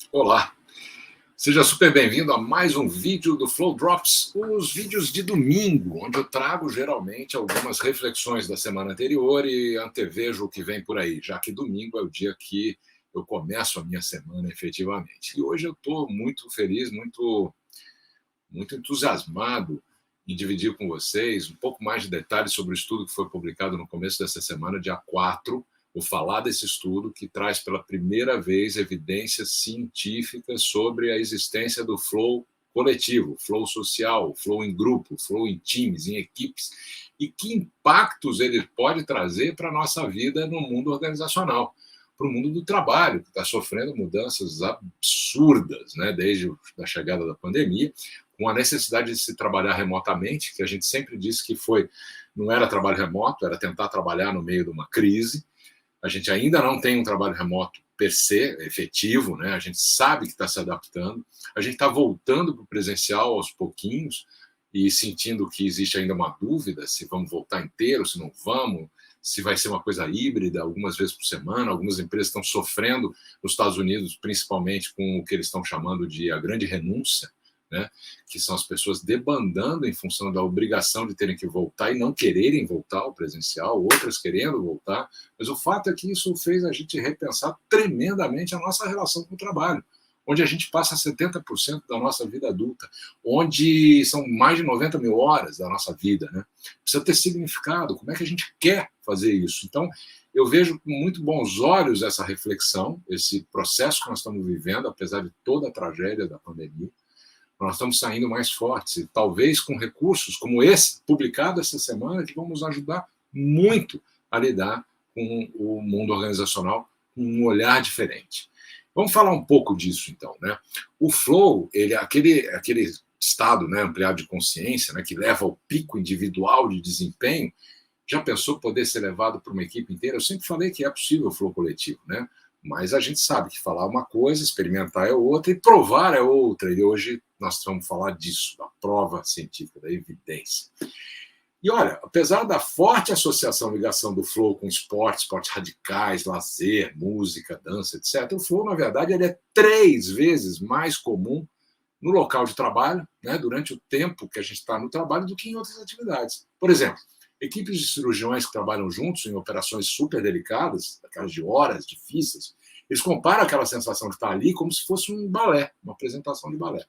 Olá, seja super bem-vindo a mais um vídeo do Flow Drops, os vídeos de domingo, onde eu trago geralmente algumas reflexões da semana anterior e antevejo o que vem por aí, já que domingo é o dia que eu começo a minha semana efetivamente. E hoje eu estou muito feliz, muito entusiasmado em dividir com vocês um pouco mais de detalhes sobre o estudo que foi publicado no começo dessa semana, dia 4. Vou falar desse estudo que traz pela primeira vez evidências científicas sobre a existência do flow coletivo, flow social, flow em grupo, flow em times, em equipes, e que impactos ele pode trazer para a nossa vida no mundo organizacional, para o mundo do trabalho, que está sofrendo mudanças absurdas, né, desde a chegada da pandemia, com a necessidade de se trabalhar remotamente, que a gente sempre disse que não era trabalho remoto, era tentar trabalhar no meio de uma crise. A gente ainda não tem um trabalho remoto per se, efetivo, né? A gente sabe que está se adaptando, a gente está voltando para o presencial aos pouquinhos e sentindo que existe ainda uma dúvida se vamos voltar inteiro, se não vamos, se vai ser uma coisa híbrida, algumas vezes por semana. Algumas empresas estão sofrendo, nos Estados Unidos, principalmente com o que eles estão chamando de a grande renúncia, né? Que são as pessoas debandando em função da obrigação de terem que voltar e não quererem voltar ao presencial, outras querendo voltar. Mas o fato é que isso fez a gente repensar tremendamente a nossa relação com o trabalho, onde a gente passa 70% da nossa vida adulta, onde são mais de 90 mil horas da nossa vida, né? Precisa ter significado. Como é que a gente quer fazer isso? Então, eu vejo com muito bons olhos essa reflexão, esse processo que nós estamos vivendo, apesar de toda a tragédia da pandemia. Nós estamos saindo mais fortes, e talvez com recursos como esse, publicado essa semana, que vão nos ajudar muito a lidar com o mundo organizacional com um olhar diferente. Vamos falar um pouco disso, então, né? O flow, ele é aquele estado, né, ampliado de consciência, né, que leva ao pico individual de desempenho. Já pensou poder ser levado para uma equipe inteira? Eu sempre falei que é possível o flow coletivo, né? Mas a gente sabe que falar uma coisa, experimentar é outra e provar é outra. E hoje nós vamos falar disso, da prova científica, da evidência. E olha, apesar da forte associação, ligação do flow com esportes radicais, lazer, música, dança, etc., o flow, na verdade, ele é 3 vezes mais comum no local de trabalho, né, durante o tempo que a gente está no trabalho, do que em outras atividades. Por exemplo, equipes de cirurgiões que trabalham juntos em operações super delicadas, aquelas de horas difíceis, eles comparam aquela sensação de estar ali como se fosse um balé, uma apresentação de balé.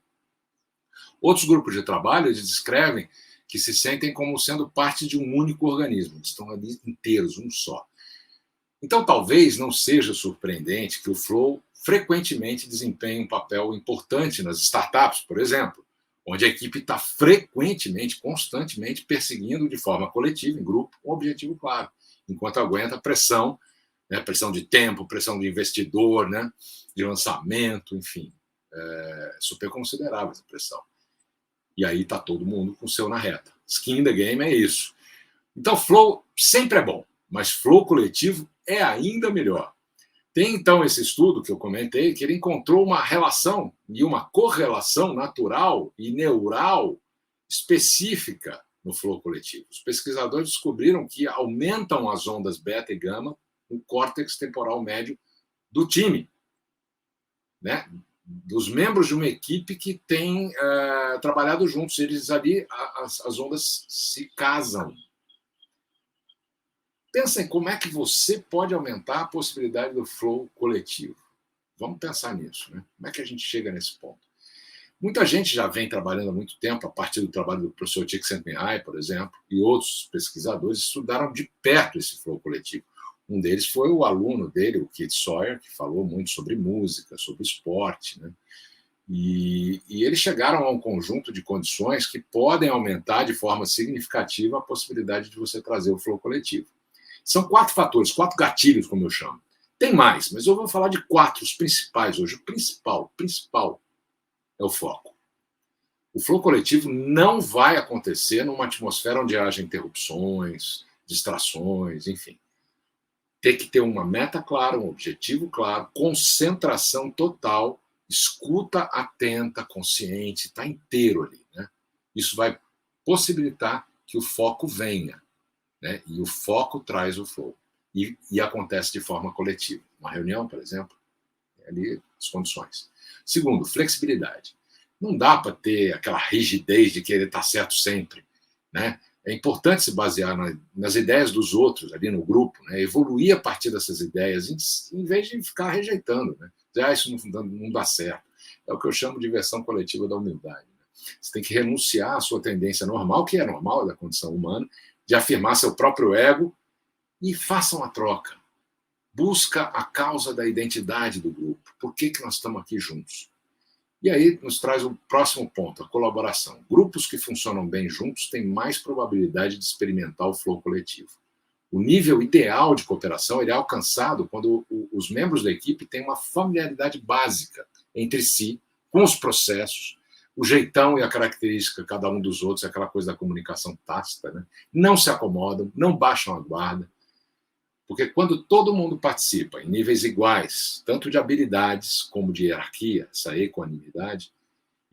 Outros grupos de trabalho, eles descrevem que se sentem como sendo parte de um único organismo, estão ali inteiros, um só. Então, talvez não seja surpreendente que o flow frequentemente desempenhe um papel importante nas startups, por exemplo, onde a equipe está frequentemente, constantemente perseguindo de forma coletiva, em grupo, um objetivo claro, enquanto aguenta a pressão, né, pressão de tempo, pressão de investidor, né, de lançamento, enfim, super considerável essa pressão. E aí está todo mundo com o seu na reta. Skin in the game é isso. Então, flow sempre é bom, mas flow coletivo é ainda melhor. Tem, então, esse estudo que eu comentei, que ele encontrou uma relação e uma correlação natural e neural específica no flow coletivo. Os pesquisadores descobriram que aumentam as ondas beta e gama no córtex temporal médio do time, né? Dos membros de uma equipe que tem trabalhado juntos. Eles ali, as ondas se casam. Pensa em como é que você pode aumentar a possibilidade do flow coletivo. Vamos pensar nisso, né? Como é que a gente chega nesse ponto? Muita gente já vem trabalhando há muito tempo, a partir do trabalho do professor Csikszentmihalyi, por exemplo, e outros pesquisadores estudaram de perto esse flow coletivo. Um deles foi o aluno dele, o Keith Sawyer, que falou muito sobre música, sobre esporte, né? E eles chegaram a um conjunto de condições que podem aumentar de forma significativa a possibilidade de você trazer o flow coletivo. São 4 fatores, 4 gatilhos, como eu chamo. Tem mais, mas eu vou falar de 4, os principais hoje. O principal é o foco. O flow coletivo não vai acontecer numa atmosfera onde haja interrupções, distrações, enfim. Tem que ter uma meta clara, um objetivo claro, concentração total, escuta atenta, consciente, está inteiro ali, né? Isso vai possibilitar que o foco venha, né? E o foco traz o flow. E acontece de forma coletiva. Uma reunião, por exemplo, ali as condições. Segundo, flexibilidade. Não dá para ter aquela rigidez de querer estar certo sempre, né? É importante se basear nas ideias dos outros ali no grupo, né? Evoluir a partir dessas ideias, em vez de ficar rejeitando, né? Dizer, isso não dá certo. É o que eu chamo de versão coletiva da humildade. Né? Você tem que renunciar à sua tendência normal, que é normal da condição humana, de afirmar seu próprio ego e faça uma troca. Busca a causa da identidade do grupo. Por que nós estamos aqui juntos? E aí nos traz o próximo ponto, a colaboração. Grupos que funcionam bem juntos têm mais probabilidade de experimentar o flow coletivo. O nível ideal de cooperação ele é alcançado quando os membros da equipe têm uma familiaridade básica entre si, com os processos, o jeitão e a característica de cada um dos outros, aquela coisa da comunicação tácita, né? Não se acomodam, não baixam a guarda, porque quando todo mundo participa em níveis iguais, tanto de habilidades como de hierarquia, essa equanimidade,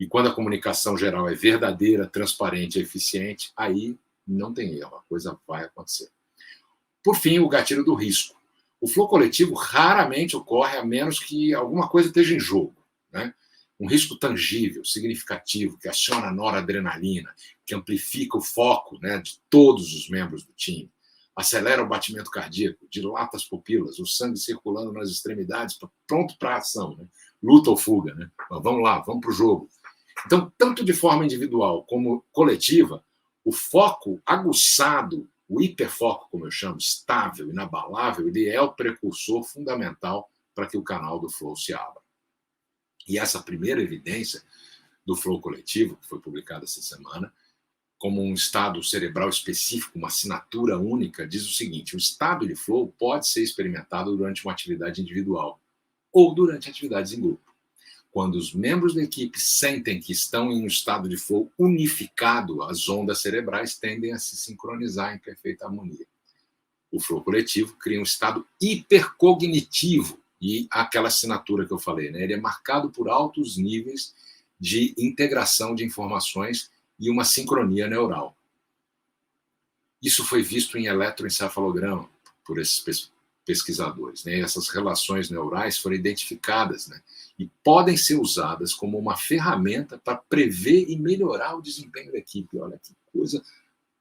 e quando a comunicação geral é verdadeira, transparente e eficiente, aí não tem erro, a coisa vai acontecer. Por fim, o gatilho do risco. O flow coletivo raramente ocorre a menos que alguma coisa esteja em jogo, né? Um risco tangível, significativo, que aciona a noradrenalina, que amplifica o foco, né, de todos os membros do time, acelera o batimento cardíaco, dilata as pupilas, o sangue circulando nas extremidades, pronto para a ação, né? Luta ou fuga, né? Mas vamos lá, vamos para o jogo. Então, tanto de forma individual como coletiva, o foco aguçado, o hiperfoco, como eu chamo, estável, inabalável, ele é o precursor fundamental para que o canal do flow se abra. E essa primeira evidência do flow coletivo, que foi publicada essa semana, como um estado cerebral específico, uma assinatura única, diz o seguinte: o estado de flow pode ser experimentado durante uma atividade individual ou durante atividades em grupo. Quando os membros da equipe sentem que estão em um estado de flow unificado, as ondas cerebrais tendem a se sincronizar em perfeita harmonia. O flow coletivo cria um estado hipercognitivo, e aquela assinatura que eu falei, né? Ele é marcado por altos níveis de integração de informações e uma sincronia neural. Isso foi visto em eletroencefalograma por esses pesquisadores, né? Essas relações neurais foram identificadas, né? E podem ser usadas como uma ferramenta para prever e melhorar o desempenho da equipe. Olha que coisa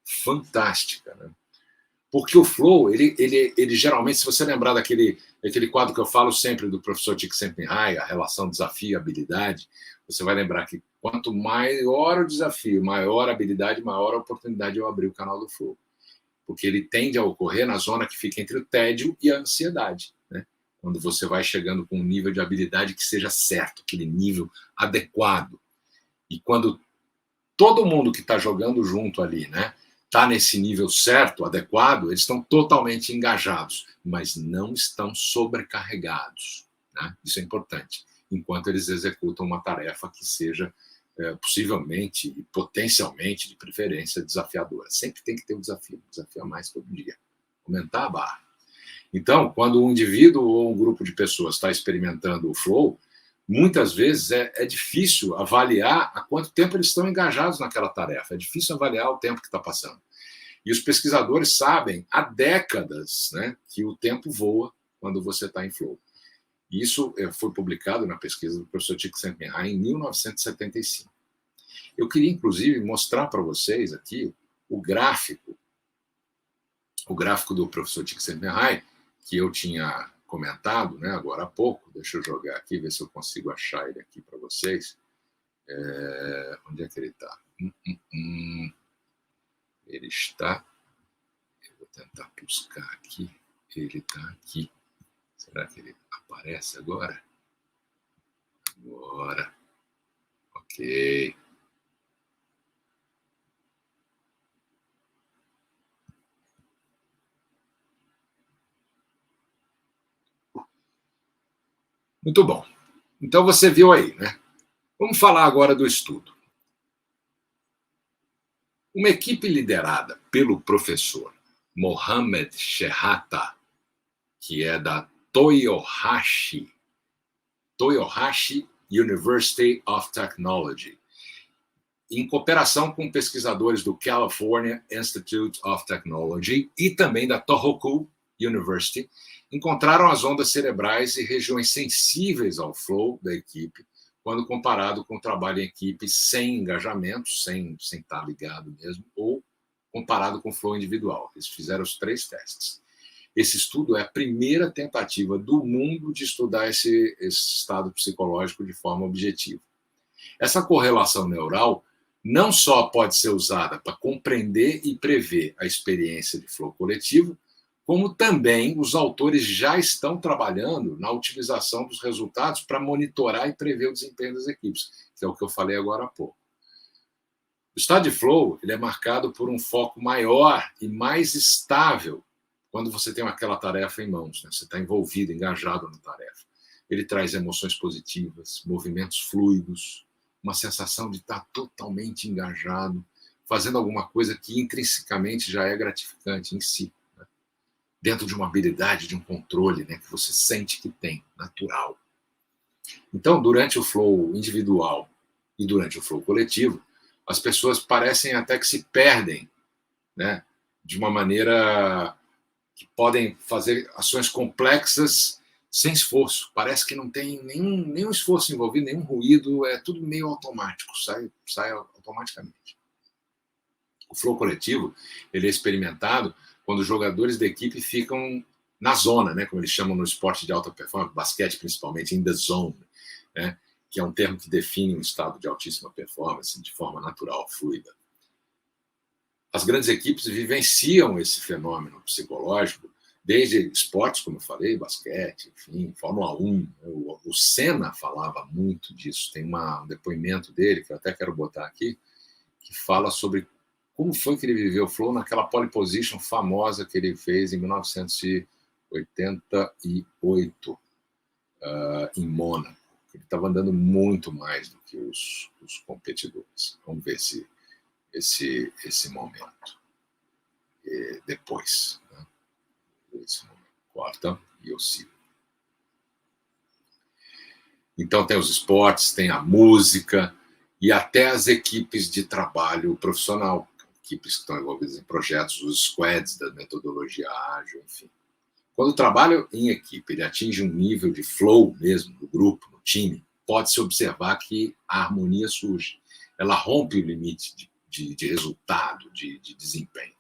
fantástica, né? Porque o flow, ele geralmente, se você lembrar daquele quadro que eu falo sempre do professor Csikszentmihalyi, a relação desafio-habilidade, você vai lembrar que quanto maior o desafio, maior a habilidade, maior a oportunidade de eu abrir o canal do flow. Porque ele tende a ocorrer na zona que fica entre o tédio e a ansiedade, né? Quando você vai chegando com um nível de habilidade que seja certo, aquele nível adequado. E quando todo mundo que está jogando junto ali, né, está nesse nível certo, adequado, eles estão totalmente engajados, mas não estão sobrecarregados, né? Isso é importante, enquanto eles executam uma tarefa que seja possivelmente e potencialmente, de preferência, desafiadora. Sempre tem que ter um desafio a mais todo dia. Aumentar a barra. Então, quando um indivíduo ou um grupo de pessoas está experimentando o flow, muitas vezes é difícil avaliar há quanto tempo eles estão engajados naquela tarefa. É difícil avaliar o tempo que está passando. E os pesquisadores sabem há décadas, né, que o tempo voa quando você está em flow. Isso foi publicado na pesquisa do professor Csikszentmihalyi em 1975. Eu queria, inclusive, mostrar para vocês aqui o gráfico do professor Csikszentmihalyi, que eu tinha comentado, né, agora há pouco. Deixa eu jogar aqui, ver se eu consigo achar ele aqui para vocês. Onde é que ele está? Ele está... Eu vou tentar buscar aqui. Ele está aqui. Será que ele aparece agora? Agora. Ok. Muito bom. Então você viu aí, né? Vamos falar agora do estudo. Uma equipe liderada pelo professor Mohamed Shehata, que é da Toyohashi University of Technology, em cooperação com pesquisadores do California Institute of Technology e também da Tohoku University encontraram as ondas cerebrais e regiões sensíveis ao flow da equipe quando comparado com o trabalho em equipe sem engajamento, sem estar ligado mesmo, ou comparado com o flow individual. Eles fizeram os 3 testes. Esse estudo é a primeira tentativa do mundo de estudar esse estado psicológico de forma objetiva. Essa correlação neural não só pode ser usada para compreender e prever a experiência de flow coletivo, como também os autores já estão trabalhando na utilização dos resultados para monitorar e prever o desempenho das equipes, que é o que eu falei agora há pouco. O estado de flow ele é marcado por um foco maior e mais estável quando você tem aquela tarefa em mãos, né? Você está envolvido, engajado na tarefa. Ele traz emoções positivas, movimentos fluidos, uma sensação de estar totalmente engajado, fazendo alguma coisa que intrinsecamente já é gratificante em si, né? Dentro de uma habilidade, de um controle, né, que você sente que tem, natural. Então, durante o flow individual e durante o flow coletivo, as pessoas parecem até que se perdem, né, de uma maneira que podem fazer ações complexas sem esforço. Parece que não tem nenhum esforço envolvido, nenhum ruído, é tudo meio automático, sai automaticamente. O flow coletivo ele é experimentado quando os jogadores da equipe ficam na zona, né, como eles chamam no esporte de alta performance, basquete principalmente, in the zone, né, que é um termo que define um estado de altíssima performance de forma natural, fluida. As grandes equipes vivenciam esse fenômeno psicológico desde esportes, como eu falei, basquete, enfim, Fórmula 1. O Senna falava muito disso. Tem um depoimento dele, que eu até quero botar aqui, que fala sobre como foi que ele viveu o flow naquela pole position famosa que ele fez em 1988, em Mônaco. Ele estava andando muito mais do que os competidores. Vamos ver esse momento. Depois. Né? Esse momento. Corta e eu sigo. Então tem os esportes, tem a música e até as equipes de trabalho profissional, equipes que estão envolvidas em projetos, os squads da metodologia ágil, enfim. Quando o trabalho em equipe ele atinge um nível de flow mesmo, no grupo, no time, pode-se observar que a harmonia surge. Ela rompe o limite de resultado, de desempenho.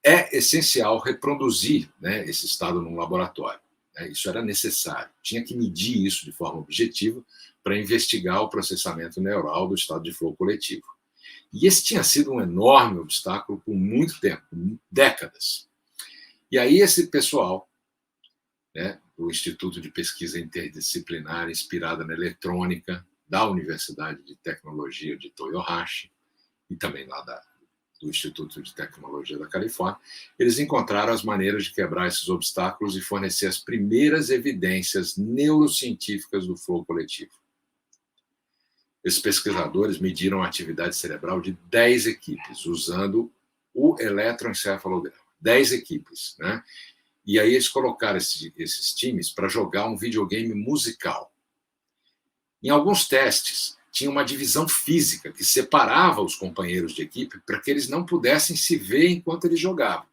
É essencial reproduzir, né, esse estado num laboratório. Né? Isso era necessário. Tinha que medir isso de forma objetiva para investigar o processamento neural do estado de flow coletivo. E esse tinha sido um enorme obstáculo por muito tempo, décadas. E aí esse pessoal, né, do Instituto de Pesquisa Interdisciplinar inspirada na eletrônica da Universidade de Tecnologia de Toyohashi e também lá do Instituto de Tecnologia da Califórnia, eles encontraram as maneiras de quebrar esses obstáculos e fornecer as primeiras evidências neurocientíficas do flow coletivo. Esses pesquisadores mediram a atividade cerebral de 10 equipes, usando o eletroencefalograma. 10 equipes, né? E aí eles colocaram esses times para jogar um videogame musical. Em alguns testes, tinha uma divisão física que separava os companheiros de equipe para que eles não pudessem se ver enquanto eles jogavam.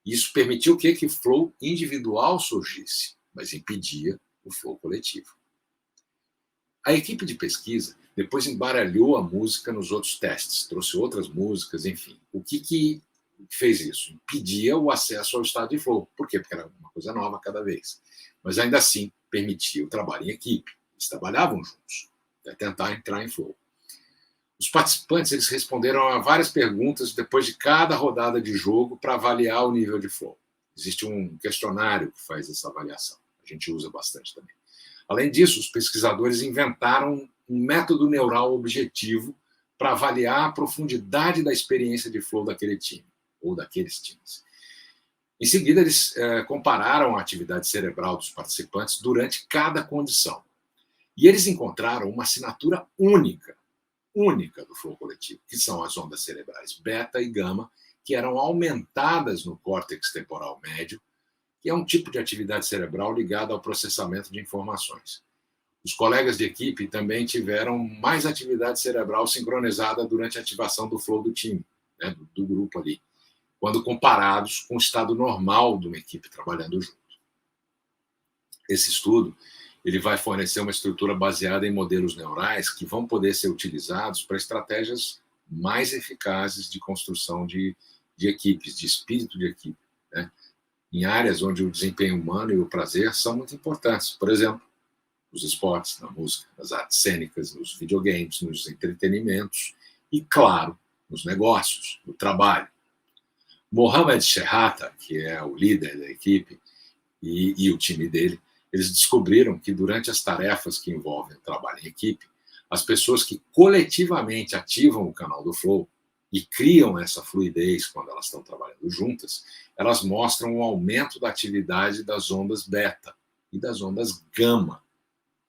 Isso permitiu que o flow individual surgisse, mas impedia o flow coletivo. A equipe de pesquisa depois embaralhou a música nos outros testes, trouxe outras músicas, enfim. O que fez isso? Impedia o acesso ao estado de flow. Por quê? Porque era uma coisa nova cada vez. Mas ainda assim permitia o trabalho em equipe. Eles trabalhavam juntos, até tentar entrar em flow. Os participantes eles responderam a várias perguntas depois de cada rodada de jogo para avaliar o nível de flow. Existe um questionário que faz essa avaliação. A gente usa bastante também. Além disso, os pesquisadores inventaram um método neural objetivo para avaliar a profundidade da experiência de flow daquele time, ou daqueles times. Em seguida, eles compararam a atividade cerebral dos participantes durante cada condição. E eles encontraram uma assinatura única do flow coletivo, que são as ondas cerebrais beta e gama, que eram aumentadas no córtex temporal médio, que é um tipo de atividade cerebral ligada ao processamento de informações. Os colegas de equipe também tiveram mais atividade cerebral sincronizada durante a ativação do flow do time, né, do grupo ali, quando comparados com o estado normal de uma equipe trabalhando junto. Esse estudo ele vai fornecer uma estrutura baseada em modelos neurais que vão poder ser utilizados para estratégias mais eficazes de construção de equipes, de espírito de equipe, né? Em áreas onde o desempenho humano e o prazer são muito importantes. Por exemplo, nos esportes, na música, nas artes cênicas, nos videogames, nos entretenimentos e, claro, nos negócios, no trabalho. Mohamed Sherrata, que é o líder da equipe, e o time dele, eles descobriram que durante as tarefas que envolvem o trabalho em equipe, as pessoas que coletivamente ativam o canal do Flow e criam essa fluidez quando elas estão trabalhando juntas, elas mostram um aumento da atividade das ondas beta e das ondas gama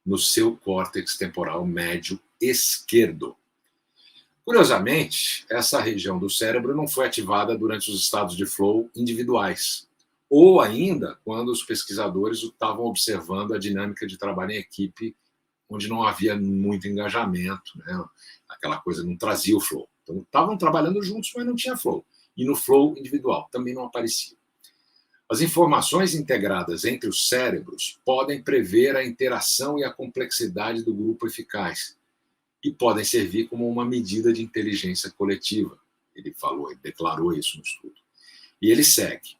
no seu córtex temporal médio esquerdo. Curiosamente, essa região do cérebro não foi ativada durante os estados de flow individuais, ou ainda quando os pesquisadores estavam observando a dinâmica de trabalho em equipe, onde não havia muito engajamento, né? Aquela coisa não trazia o flow. Então, estavam trabalhando juntos, mas não tinha flow. E no flow individual também não aparecia. As informações integradas entre os cérebros podem prever a interação e a complexidade do grupo eficaz e podem servir como uma medida de inteligência coletiva. Ele falou, ele declarou isso no estudo. E ele segue.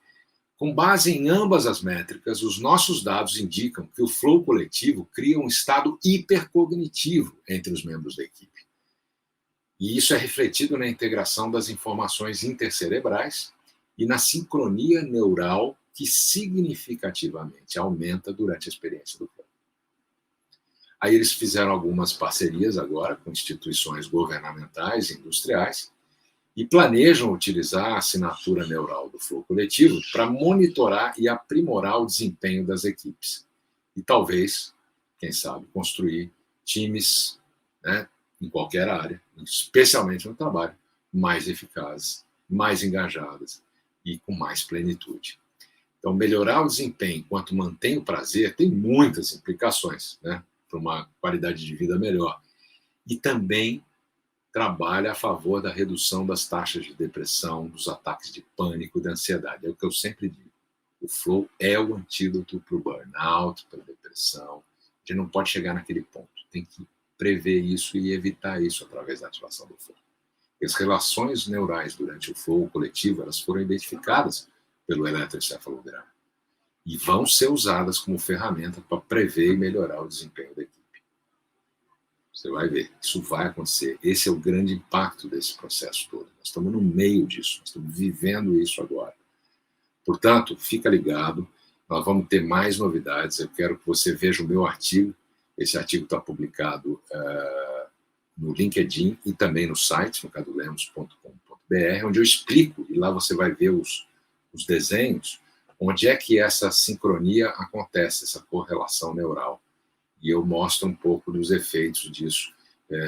Com base em ambas as métricas, os nossos dados indicam que o flow coletivo cria um estado hipercognitivo entre os membros da equipe. E isso é refletido na integração das informações intercerebrais e na sincronia neural que significativamente aumenta durante a experiência do flow. Aí eles fizeram algumas parcerias agora com instituições governamentais e industriais e planejam utilizar a assinatura neural do flow coletivo para monitorar e aprimorar o desempenho das equipes. E talvez, quem sabe, construir times, né, em qualquer área, especialmente no trabalho, mais eficazes, mais engajadas e com mais plenitude. Então, melhorar o desempenho enquanto mantém o prazer tem muitas implicações, né, para uma qualidade de vida melhor. E também trabalha a favor da redução das taxas de depressão, dos ataques de pânico, da ansiedade. É o que eu sempre digo. O flow é o antídoto para o burnout, para a depressão. A gente não pode chegar naquele ponto. Tem que prever isso e evitar isso através da ativação do flow. As relações neurais durante o flow coletivo, elas foram identificadas pelo eletroencefalograma e vão ser usadas como ferramenta para prever e melhorar o desempenho da equipe. Você vai ver, isso vai acontecer. Esse é o grande impacto desse processo todo. Nós estamos no meio disso, nós estamos vivendo isso agora. Portanto, fica ligado, nós vamos ter mais novidades. Eu quero que você veja o meu artigo. Esse artigo está publicado no LinkedIn e também no site, no cadolemos.com.br, onde eu explico, e lá você vai ver os desenhos, onde é que essa sincronia acontece, essa correlação neural. E eu mostro um pouco dos efeitos disso,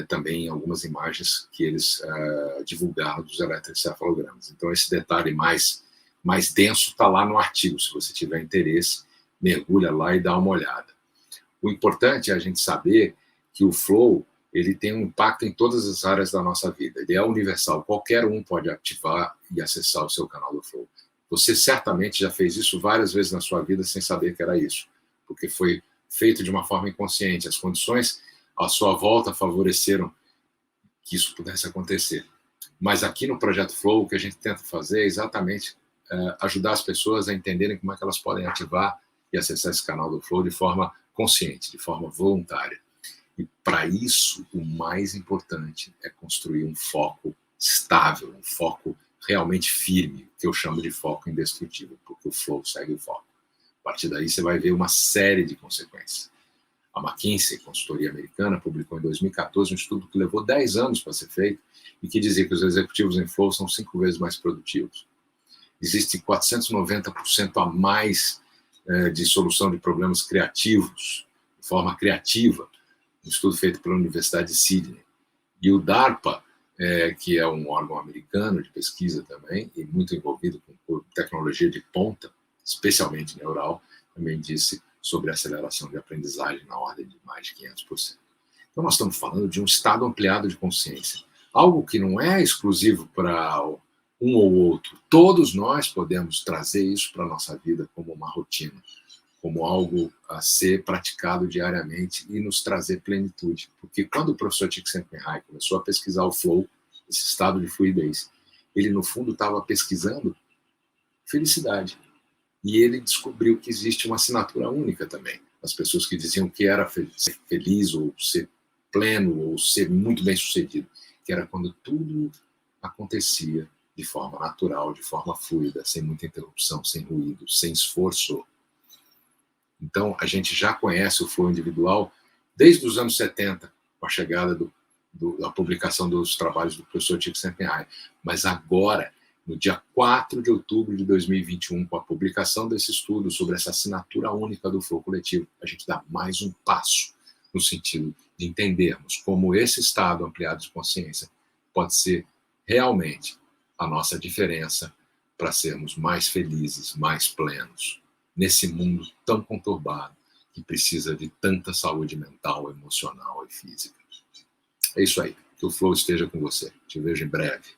também em algumas imagens que eles divulgaram dos eletroencefalogramas. Então, esse detalhe mais denso está lá no artigo. Se você tiver interesse, mergulha lá e dá uma olhada. O importante é a gente saber que o flow ele tem um impacto em todas as áreas da nossa vida. Ele é universal. Qualquer um pode ativar e acessar o seu canal do flow. Você certamente já fez isso várias vezes na sua vida sem saber que era isso, porque foi feito de uma forma inconsciente. As condições à sua volta favoreceram que isso pudesse acontecer. Mas aqui no Projeto Flow, o que a gente tenta fazer é exatamente ajudar as pessoas a entenderem como é que elas podem ativar e acessar esse canal do Flow de forma consciente, de forma voluntária. E para isso, o mais importante é construir um foco estável, um foco realmente firme, que eu chamo de foco indestrutível, porque o Flow segue o foco. A partir daí, você vai ver uma série de consequências. A McKinsey, consultoria americana, publicou em 2014 um estudo que levou 10 anos para ser feito e que dizia que os executivos em flow são 5 vezes mais produtivos. Existe 490% a mais de solução de problemas criativos, de forma criativa, um estudo feito pela Universidade de Sydney. E o DARPA, que é um órgão americano de pesquisa também, e muito envolvido com tecnologia de ponta, especialmente neural, também disse sobre a aceleração de aprendizagem na ordem de mais de 500%. Então, nós estamos falando de um estado ampliado de consciência, algo que não é exclusivo para um ou outro. Todos nós podemos trazer isso para a nossa vida como uma rotina, como algo a ser praticado diariamente e nos trazer plenitude. Porque quando o professor Csikszentmihalyi começou a pesquisar o flow, esse estado de fluidez, ele, no fundo, estava pesquisando felicidade. E ele descobriu que existe uma assinatura única também. As pessoas que diziam que era ser feliz, ou ser pleno, ou ser muito bem-sucedido, que era quando tudo acontecia de forma natural, de forma fluida, sem muita interrupção, sem ruído, sem esforço. Então, a gente já conhece o flow individual desde os anos 70, com a chegada da publicação dos trabalhos do professor Csikszentmihalyi. Mas agora, no dia 4 de outubro de 2021, com a publicação desse estudo sobre essa assinatura única do flow coletivo, a gente dá mais um passo no sentido de entendermos como esse estado ampliado de consciência pode ser realmente a nossa diferença para sermos mais felizes, mais plenos, nesse mundo tão conturbado que precisa de tanta saúde mental, emocional e física. É isso aí. Que o flow esteja com você. Te vejo em breve.